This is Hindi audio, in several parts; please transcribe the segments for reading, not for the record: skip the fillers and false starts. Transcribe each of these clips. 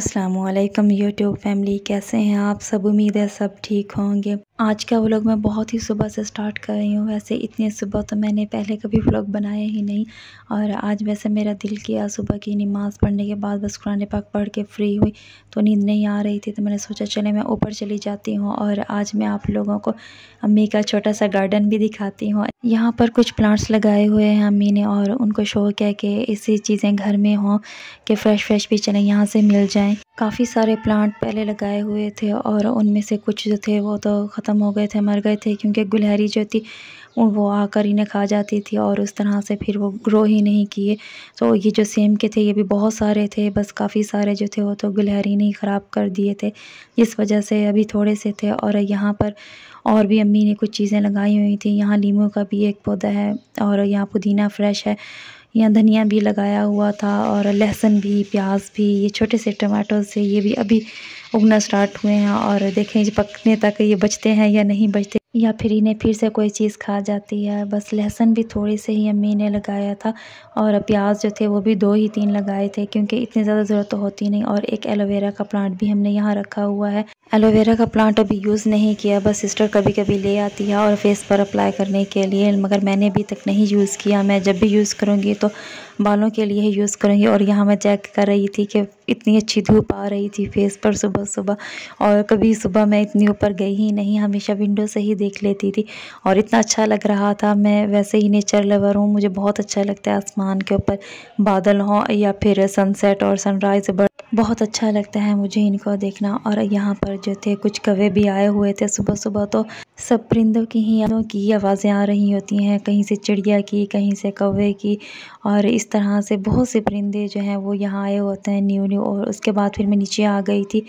अस्सलामुअलैकुम यूट्यूब फैमिली, कैसे हैं आप सब। उम्मीद है सब ठीक होंगे। आज का व्लॉग मैं बहुत ही सुबह से स्टार्ट कर रही हूँ। वैसे इतनी सुबह तो मैंने पहले कभी व्लॉग बनाया ही नहीं, और आज वैसे मेरा दिल किया सुबह की नमाज़ पढ़ने के बाद बस कुरान पाक पढ़ के फ्री हुई तो नींद नहीं आ रही थी, तो मैंने सोचा चले मैं ऊपर चली जाती हूँ और आज मैं आप लोगों को अम्मी का छोटा सा गार्डन भी दिखाती हूँ। यहाँ पर कुछ प्लांट्स लगाए हुए हैं अम्मी ने, और उनको शौक है कि ऐसी चीज़ें घर में हों कि फ्रेश भी चलें यहाँ से मिल जाएं। काफ़ी सारे प्लांट पहले लगाए हुए थे और उनमें से कुछ जो थे वो तो ख़त्म हो गए थे, मर गए थे, क्योंकि गुलहरी जो थी वो आकर इन्हें खा जाती थी और उस तरह से फिर वो ग्रो ही नहीं किए। तो ये जो सेम के थे ये भी बहुत सारे थे, बस काफ़ी सारे जो थे वो तो गुलहरी ने ही ख़राब कर दिए थे, इस वजह से अभी थोड़े से थे। और यहाँ पर और भी अम्मी ने कुछ चीज़ें लगाई हुई थी। यहाँ लीमू का भी एक पौधा है और यहाँ पुदीना फ्रेश है, यहाँ धनिया भी लगाया हुआ था और लहसुन भी, प्याज भी। ये छोटे से टमाटो से ये भी अभी उगना स्टार्ट हुए हैं, और देखें पकने तक ये बचते हैं या नहीं बचते, या फिर इन्हें फिर से कोई चीज़ खा जाती है। बस लहसुन भी थोड़ी से ही अम्मी ने लगाया था, और प्याज जो थे वो भी 2 ही 3 लगाए थे, क्योंकि इतनी ज़्यादा ज़रूरत तो होती नहीं। और एक एलोवेरा का प्लांट भी हमने यहाँ रखा हुआ है। एलोवेरा का प्लांट अभी यूज़ नहीं किया, बस सिस्टर कभी कभी ले आती है और फेस पर अप्लाई करने के लिए, मगर मैंने अभी तक नहीं यूज़ किया। मैं जब भी यूज़ करूँगी तो बालों के लिए ही यूज़ करूँगी। और यहाँ मैं चेक कर रही थी कि इतनी अच्छी धूप आ रही थी फेस पर सुबह सुबह, और कभी सुबह मैं इतनी ऊपर गई ही नहीं, हमेशा विंडो से ही देख लेती थी और इतना अच्छा लग रहा था। मैं वैसे ही नेचर लवर हूँ, मुझे बहुत अच्छा लगता है आसमान के ऊपर बादल हों या फिर सनसेट और सनराइज़, बहुत अच्छा लगता है मुझे इनको देखना। और यहाँ पर जो थे कुछ कौवे भी आए हुए थे सुबह सुबह, तो सब परिंदों की आवाज़ें आ रही होती हैं, कहीं से चिड़िया की, कहीं से कौवे की, और इस तरह से बहुत से परिंदे जो हैं वो यहाँ आए होते हैं न्यू। और उसके बाद फिर मैं नीचे आ गई थी।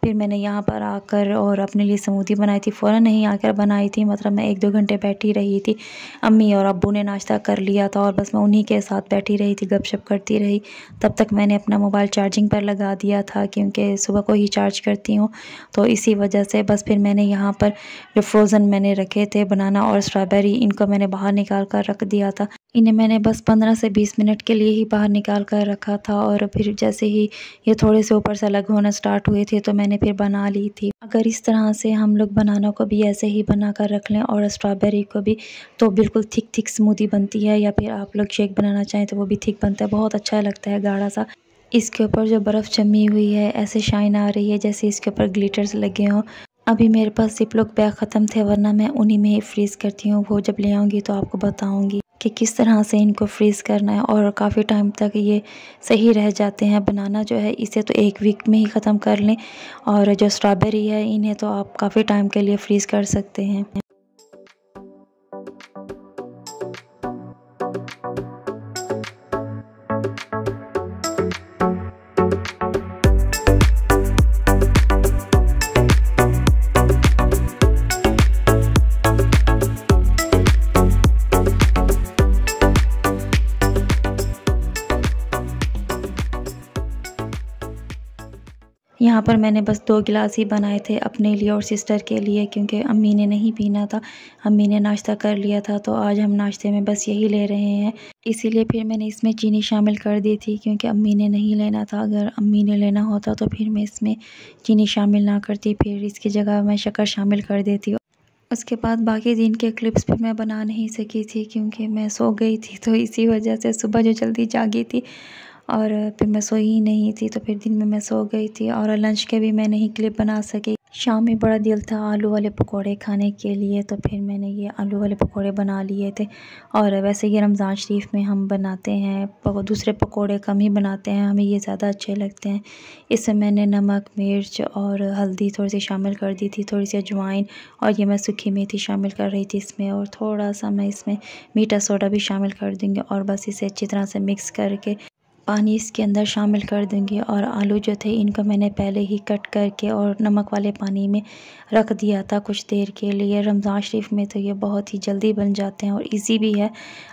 फिर मैंने यहाँ पर आकर और अपने लिए स्मूदी बनाई थी, फ़ौरन नहीं आकर बनाई थी, मतलब मैं 1-2 घंटे बैठी रही थी। अम्मी और अब्बू ने नाश्ता कर लिया था और बस मैं उन्हीं के साथ बैठी रही थी, गपशप करती रही। तब तक मैंने अपना मोबाइल चार्जिंग पर लगा दिया था, क्योंकि सुबह को ही चार्ज करती हूँ, तो इसी वजह से बस फिर मैंने यहाँ पर जो फ्रोज़न मैंने रखे थे बनाना और स्ट्रॉबेरी, इनको मैंने बाहर निकाल कर रख दिया था। इन्हें मैंने बस 15 से 20 मिनट के लिए ही बाहर निकाल कर रखा था, और फिर जैसे ही ये थोड़े से ऊपर से अलग होना स्टार्ट हुए थे तो मैंने फिर बना ली थी। अगर इस तरह से हम लोग बनाना को भी ऐसे ही बना कर रख लें और स्ट्रॉबेरी को भी, तो बिल्कुल थिक स्मूदी बनती है, या फिर आप लोग शेक बनाना चाहें तो वो भी थिक बनता है, बहुत अच्छा लगता है गाढ़ा सा। इसके ऊपर जो बर्फ़ जमी हुई है ऐसे शाइन आ रही है जैसे इसके ऊपर ग्लिटर्स लगे हों। अभी मेरे पास ज़िप-लॉक बैग ख़त्म थे, वरना मैं उन्हीं में ही फ्रीज़ करती हूँ। वो जब ले आऊँगी तो आपको बताऊँगी कि किस तरह से इनको फ्रीज़ करना है, और काफ़ी टाइम तक ये सही रह जाते हैं। बनाना जो है इसे तो 1 वीक में ही ख़त्म कर लें, और जो स्ट्रॉबेरी है इन्हें तो आप काफ़ी टाइम के लिए फ्रीज़ कर सकते हैं। यहाँ पर मैंने बस 2 गिलास ही बनाए थे अपने लिए और सिस्टर के लिए, क्योंकि अम्मी ने नहीं पीना था। अम्मी ने नाश्ता कर लिया था, तो आज हम नाश्ते में बस यही ले रहे हैं। इसीलिए फिर मैंने इसमें चीनी शामिल कर दी थी, क्योंकि अम्मी ने नहीं लेना था। अगर अम्मी ने लेना होता तो फिर मैं इसमें चीनी शामिल ना करती, फिर इसकी जगह मैं शक्कर शामिल कर देती। उसके बाद बाकी दिन के क्लिप्स भी मैं बना नहीं सकी थी, क्योंकि मैं सो गई थी, तो इसी वजह से सुबह जो जल्दी जागी थी और फिर मैं सोई ही नहीं थी, तो फिर दिन में मैं सो गई थी, और लंच के भी मैं नहीं क्लिप बना सकी। शाम में बड़ा दिल था आलू वाले पकोड़े खाने के लिए, तो फिर मैंने ये आलू वाले पकोड़े बना लिए थे। और वैसे ये रमज़ान शरीफ में हम बनाते हैं, दूसरे पकोड़े कम ही बनाते हैं, हमें ये ज़्यादा अच्छे लगते हैं। इसमें मैंने नमक, मिर्च और हल्दी थोड़ी सी शामिल कर दी थी, थोड़ी सी अजवाइन, और ये मैं सूखी मेथी शामिल कर रही थी इसमें, और थोड़ा सा मैं इसमें मीठा सोडा भी शामिल कर दूँगी। और बस इसे अच्छी तरह से मिक्स करके पानी इसके अंदर शामिल कर दूंगी। और आलू जो थे इनको मैंने पहले ही कट करके और नमक वाले पानी में रख दिया था कुछ देर के लिए। रमज़ान शरीफ में तो ये बहुत ही जल्दी बन जाते हैं और इजी भी है।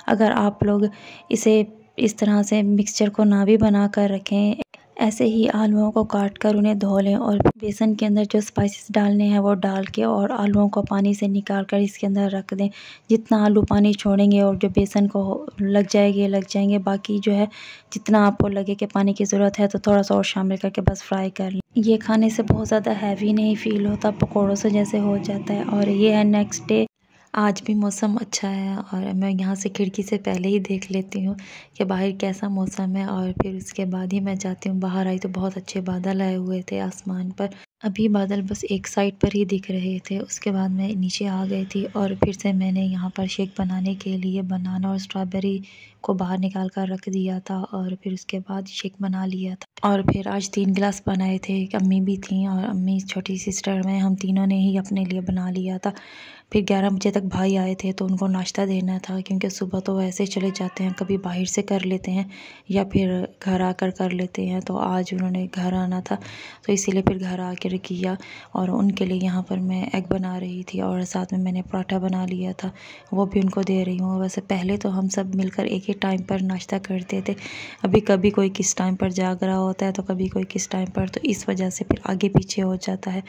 अगर आप लोग इसे इस तरह से मिक्सचर को ना भी बना कर रखें, ऐसे ही आलूओं को काट कर उन्हें धो लें और बेसन के अंदर जो स्पाइसेस डालने हैं वो डाल के और आलूओं को पानी से निकाल कर इसके अंदर रख दें। जितना आलू पानी छोड़ेंगे और जो बेसन को लग जाएंगे, बाकी जो है जितना आपको लगे कि पानी की ज़रूरत है तो थोड़ा सा और शामिल करके बस फ्राई कर लें। ये खाने से बहुत ज़्यादा हैवी नहीं फ़ील होता, पकौड़ों से जैसे हो जाता है। और ये है नेक्स्ट डे। आज भी मौसम अच्छा है और मैं यहाँ से खिड़की से पहले ही देख लेती हूँ कि बाहर कैसा मौसम है और फिर उसके बाद ही मैं जाती हूँ। बाहर आई तो बहुत अच्छे बादल आए हुए थे आसमान पर। अभी बादल बस एक साइड पर ही दिख रहे थे, उसके बाद मैं नीचे आ गई थी और फिर से मैंने यहाँ पर शेक बनाने के लिए बनाना और स्ट्रॉबेरी को बाहर निकाल कर रख दिया था और फिर उसके बाद शेक बना लिया था। और फिर आज 3 गिलास बनाए थे। एक अम्मी भी थी और अम्मी, छोटी सिस्टर, मैं, हम तीनों ने ही अपने लिए बना लिया था। फिर 11 बजे तक भाई आए थे तो उनको नाश्ता देना था, क्योंकि सुबह तो वैसे चले जाते हैं, कभी बाहर से कर लेते हैं या फिर घर आकर कर लेते हैं। तो आज उन्होंने घर आना था तो इसीलिए फिर घर आकर किया और उनके लिए यहाँ पर मैं एग बना रही थी और साथ में मैंने पराठा बना लिया था, वो भी उनको दे रही हूँ। वैसे पहले तो हम सब मिलकर एक ही टाइम पर नाश्ता करते थे, अभी कभी कोई किस टाइम पर जाग रहा होता है तो कभी कोई किस टाइम पर, तो इस वजह से फिर आगे पीछे हो जाता है।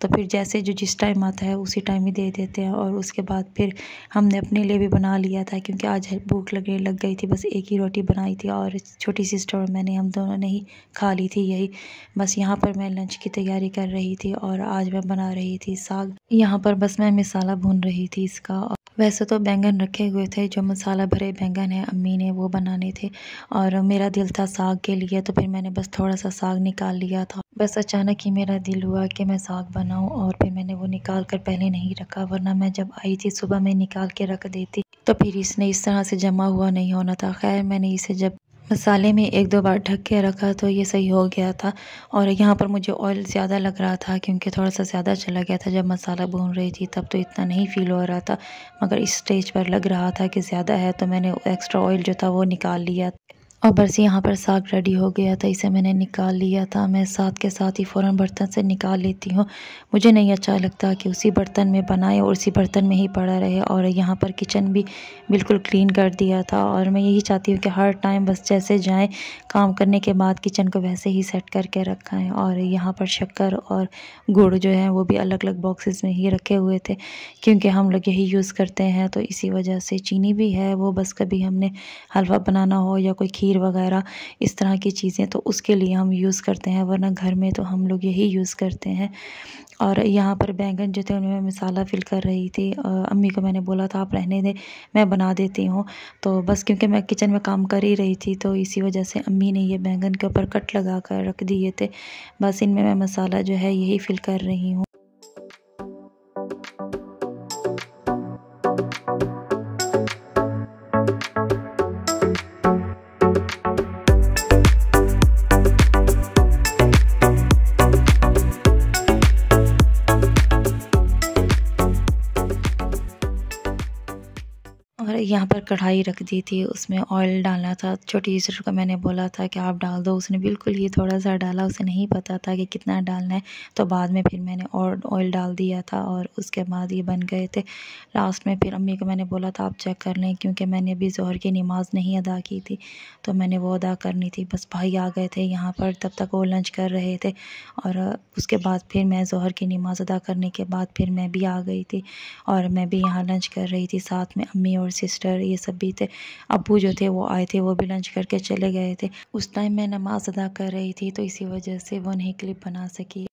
तो फिर जैसे जो जिस टाइम आता है उसी टाइम ही दे देते हैं। और उसके बाद फिर हमने अपने लिए भी बना लिया था, क्योंकि आज भूख लगने लग गई थी। बस एक ही रोटी बनाई थी और छोटी सिस्टर और मैंने, हम दोनों ने ही खा ली थी यही। बस यहाँ पर मैं लंच की तैयारी कर रही थी और आज मैं बना रही थी साग। यहाँ पर बस मैं मसाला भून रही थी इसका। वैसे तो बैंगन रखे हुए थे, जो मसाला भरे बैंगन है अम्मी ने वो बनाने थे और मेरा दिल था साग के लिए, तो फिर मैंने बस थोड़ा सा साग निकाल लिया था। बस अचानक ही मेरा दिल हुआ कि मैं साग बनाऊं और फिर मैंने वो निकाल कर पहले नहीं रखा, वरना मैं जब आई थी सुबह में निकाल के रख देती तो फिर इसने इस तरह से जमा हुआ नहीं होना था। खैर मैंने इसे जब मसाले में 1-2 बार ढक के रखा तो ये सही हो गया था। और यहाँ पर मुझे ऑयल ज़्यादा लग रहा था, क्योंकि थोड़ा सा ज़्यादा चला गया था। जब मसाला भून रही थी तब तो इतना नहीं फील हो रहा था, मगर इस स्टेज पर लग रहा था कि ज़्यादा है, तो मैंने एक्स्ट्रा ऑयल जो था वो निकाल लिया। और बस यहाँ पर साग रेडी हो गया था, इसे मैंने निकाल लिया था। मैं साथ के साथ ही फ़ौरन बर्तन से निकाल लेती हूँ, मुझे नहीं अच्छा लगता कि उसी बर्तन में बनाए और उसी बर्तन में ही पड़ा रहे। और यहाँ पर किचन भी बिल्कुल क्लीन कर दिया था और मैं यही चाहती हूँ कि हर टाइम बस जैसे जाएं काम करने के बाद किचन को वैसे ही सेट करके रखा है। और यहाँ पर शक्कर और गुड़ जो है वो भी अलग अलग बॉक्सेस में ही रखे हुए थे, क्योंकि हम लोग यही यूज़ करते हैं, तो इसी वजह से। चीनी भी है, वो बस कभी हमने हलवा बनाना हो या कोई खीर वगैरह इस तरह की चीज़ें तो उसके लिए हम यूज़ करते हैं, वरना घर में तो हम लोग यही यूज़ करते हैं। और यहाँ पर बैंगन जो थे उनमें मैं मसाला फिल कर रही थी। अम्मी को मैंने बोला था आप रहने दें, मैं बना देती हूँ। तो बस क्योंकि मैं किचन में काम कर ही रही थी तो इसी वजह से अम्मी ने ये बैंगन के ऊपर कट लगा कर रख दिए थे। बस इनमें मैं मसाला जो है यही फिल कर रही हूँ। और यहाँ पर कढ़ाई रख दी थी, उसमें ऑयल डालना था। छोटी सिस्टर को मैंने बोला था कि आप डाल दो, उसने बिल्कुल ही थोड़ा सा डाला, उसे नहीं पता था कि कितना डालना है। तो बाद में फिर मैंने और ऑयल डाल दिया था और उसके बाद ये बन गए थे। लास्ट में फिर अम्मी को मैंने बोला था आप चेक कर लें, क्योंकि मैंने अभी ज़ोहर की नमाज़ नहीं अदा की थी तो मैंने वो अदा करनी थी। बस भाई आ गए थे यहाँ पर, तब तक वो लंच कर रहे थे और उसके बाद फिर मैं ज़ोहर की नमाज़ अदा करने के बाद फिर मैं भी आ गई थी और मैं भी यहाँ लंच कर रही थी। साथ में अम्मी और सिस्टर ये सब भी थे। अब्बू जो थे वो आए थे, वो भी लंच करके चले गए थे। उस टाइम मैं नमाज़ अदा कर रही थी तो इसी वजह से वो नहीं क्लिप बना सकी।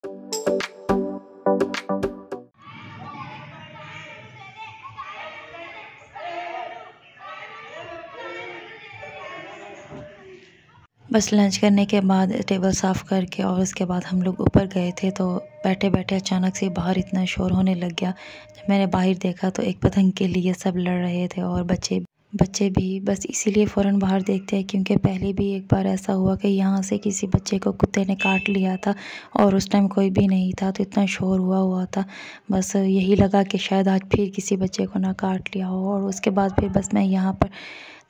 बस लंच करने के बाद टेबल साफ़ करके और उसके बाद हम लोग ऊपर गए थे। तो बैठे बैठे अचानक से बाहर इतना शोर होने लग गया। जब मैंने बाहर देखा तो एक पतंग के लिए सब लड़ रहे थे और बच्चे भी। बस इसीलिए फ़ौरन बाहर देखते हैं, क्योंकि पहले भी एक बार ऐसा हुआ कि यहाँ से किसी बच्चे को कुत्ते ने काट लिया था और उस टाइम कोई भी नहीं था, तो इतना शोर हुआ था। बस यही लगा कि शायद आज फिर किसी बच्चे को ना काट लिया हो। और उसके बाद फिर बस मैं यहाँ पर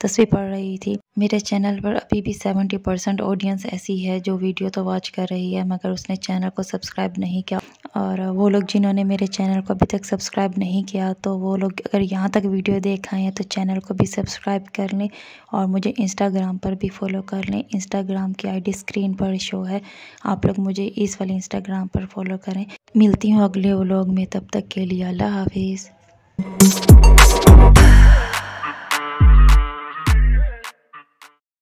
तस्वीर पढ़ रही थी। मेरे चैनल पर अभी भी 70% ऑडियंस ऐसी है जो वीडियो तो वॉच कर रही है, मगर उसने चैनल को सब्सक्राइब नहीं किया। और वो लोग जिन्होंने मेरे चैनल को अभी तक सब्सक्राइब नहीं किया तो वो लोग अगर यहाँ तक वीडियो देख आए हैं तो चैनल को भी सब्सक्राइब कर लें और मुझे इंस्टाग्राम पर भी फॉलो कर लें। इंस्टाग्राम की आईडी स्क्रीन पर शो है, आप लोग मुझे इस वाले इंस्टाग्राम पर फॉलो करें। मिलती हूँ अगले व्लॉग में, तब तक के लिए अल्लाह हाफिज़।